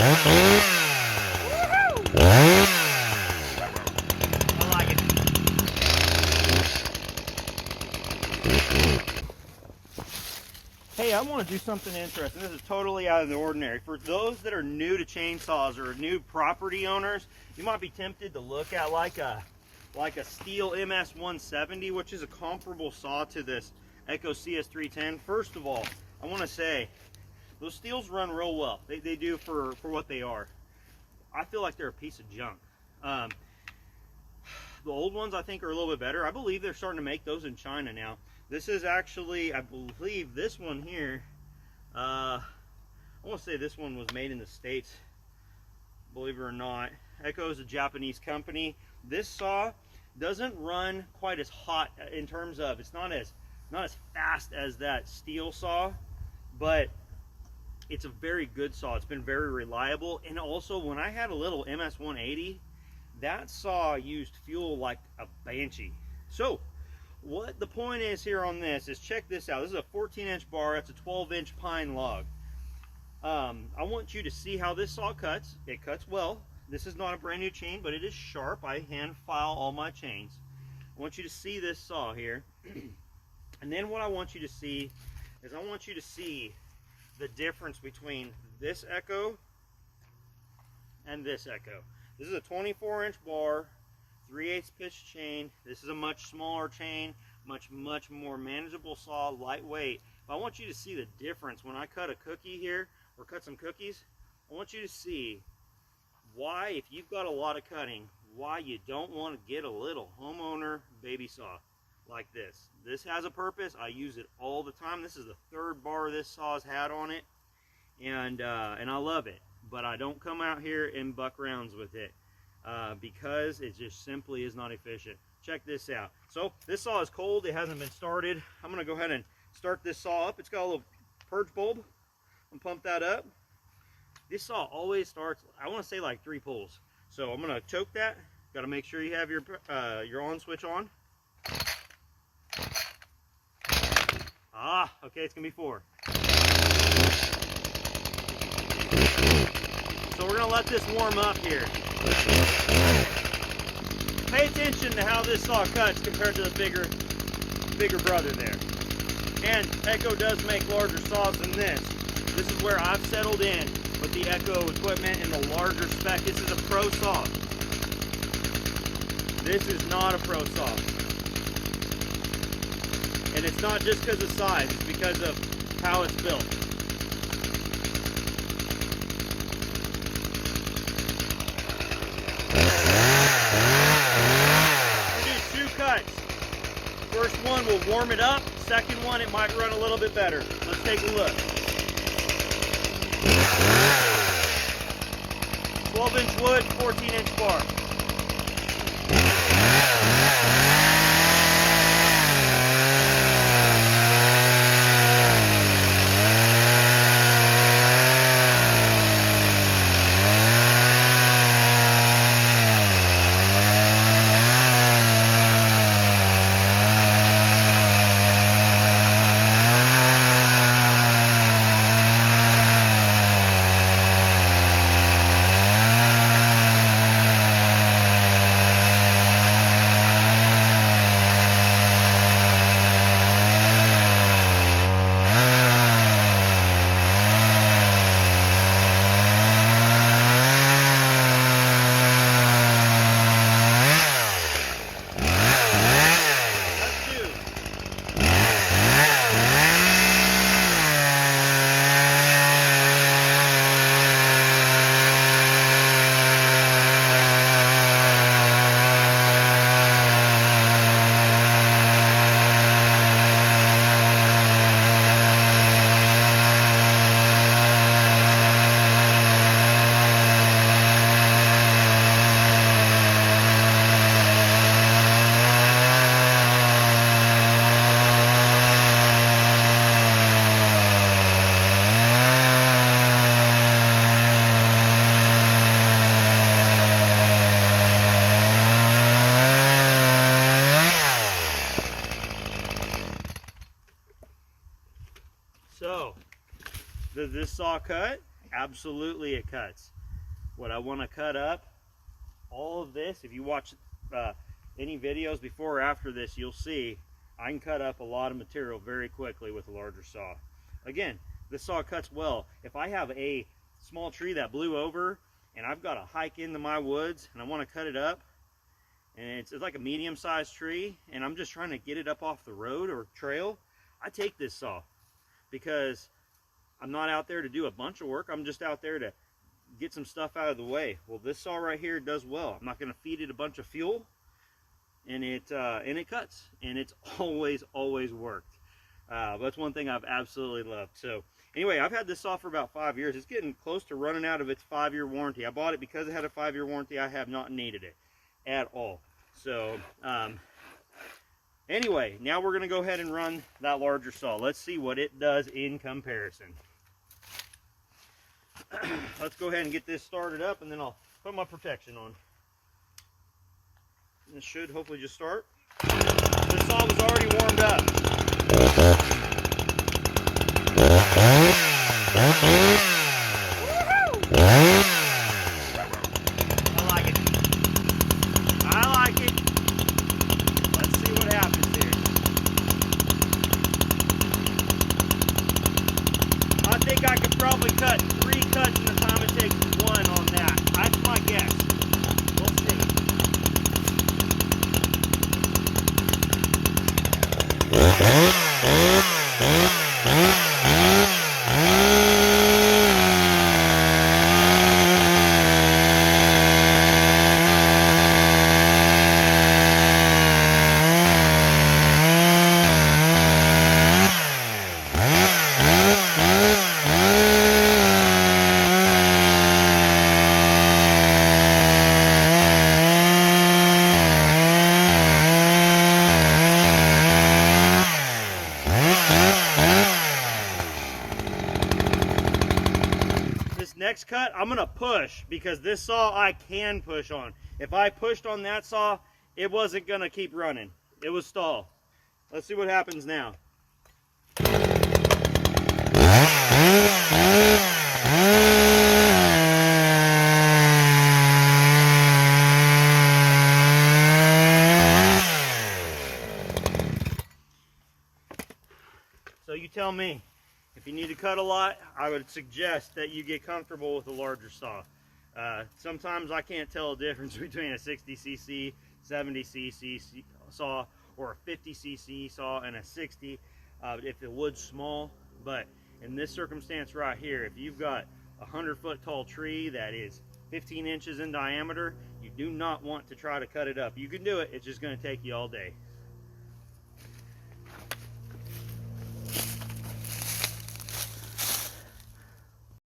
I like it. Hey, I want to do something interesting. This is totally out of the ordinary. For those that are new to chainsaws or new property owners, you might be tempted to look at like a Stihl MS-170, which is a comparable saw to this Echo CS-310. First of all, I want to say those Stihls run real well. They do for what they are. I feel like they're a piece of junk. The old ones I think are a little bit better. I believe they're starting to make those in China now. This is actually, I believe this one here, I want to say this one was made in the States, believe it or not. Echo is a Japanese company. This saw doesn't run quite as hot in terms of, it's not as fast as that Stihl saw, but it's a very good saw. It's been very reliable. And also when I had a little MS-180, that saw used fuel like a banshee. So what the point is here on this is, check this out. This is a 14-inch bar. That's a 12-inch pine log. I want you to see how this saw cuts. It cuts well. This is not a brand new chain, but it is sharp. I hand file all my chains. I want you to see this saw here. And then what I want you to see is, I want you to see the difference between this Echo and this Echo. This is a 24-inch bar, 3/8 pitch chain. This is a much smaller chain, much more manageable saw, lightweight. But I want you to see the difference when I cut a cookie here, or cut some cookies. I want you to see why, if you've got a lot of cutting, why you don't want to get a little homeowner baby saw like this. This has a purpose. I use it all the time. This is the third bar this saw's had on it, and I love it. But I don't come out here and buck rounds with it because it just simply is not efficient. Check this out. So this saw is cold. It hasn't been started. I'm going to go ahead and start this saw up. It's got a little purge bulb. I'm pump that up. This saw always starts, I want to say, like 3 pulls. So I'm going to choke that. Got to make sure you have your on switch on. Okay, it's going to be 4. So we're going to let this warm up here. Pay attention to how this saw cuts compared to the bigger brother there. And Echo does make larger saws than this. This is where I've settled in with the Echo equipment and the larger spec. This is a pro saw. This is not a pro saw. And it's not just because of size, it's because of how it's built. First one will warm it up. Second one, it might run a little bit better. Let's take a look. 12-inch wood, 14-inch bar. So, does this saw cut? Absolutely it cuts. what I want to cut up, all of this, if you watch any videos before or after this, you'll see I can cut up a lot of material very quickly with a larger saw. Again, this saw cuts well. If I have a small tree that blew over and I've got to hike into my woods and I want to cut it up, and it's like a medium-sized tree, and I'm just trying to get it up off the road or trail, I take this saw, because I'm not out there to do a bunch of work. I'm just out there to get some stuff out of the way. Well, this saw right here does well. I'm not going to feed it a bunch of fuel, and it cuts, and it's always worked. That's one thing I've absolutely loved. So anyway, I've had this saw for about 5 years. It's getting close to running out of its 5-year warranty. I bought it because it had a 5-year warranty. I have not needed it at all. So anyway, now we're going to go ahead and run that larger saw. Let's see what it does in comparison. Let's go ahead and get this started up, and then I'll put my protection on. This should hopefully just start. This saw was already warmed up. I could probably cut 3 cuts in the time it takes 1 on that. That's my guess. We'll next cut, I'm gonna push, because this saw I can push on. If I pushed on that saw, it wasn't gonna keep running. It was stall. Let's see what happens now. So you tell me. If you need to cut a lot, I would suggest that you get comfortable with a larger saw. Sometimes I can't tell a difference between a 60cc, 70cc saw, or a 50cc saw and a 60 if the wood's small. But in this circumstance right here, if you've got a 100-foot tall tree that is 15 inches in diameter, you do not want to try to cut it up. You can do it, it's just going to take you all day.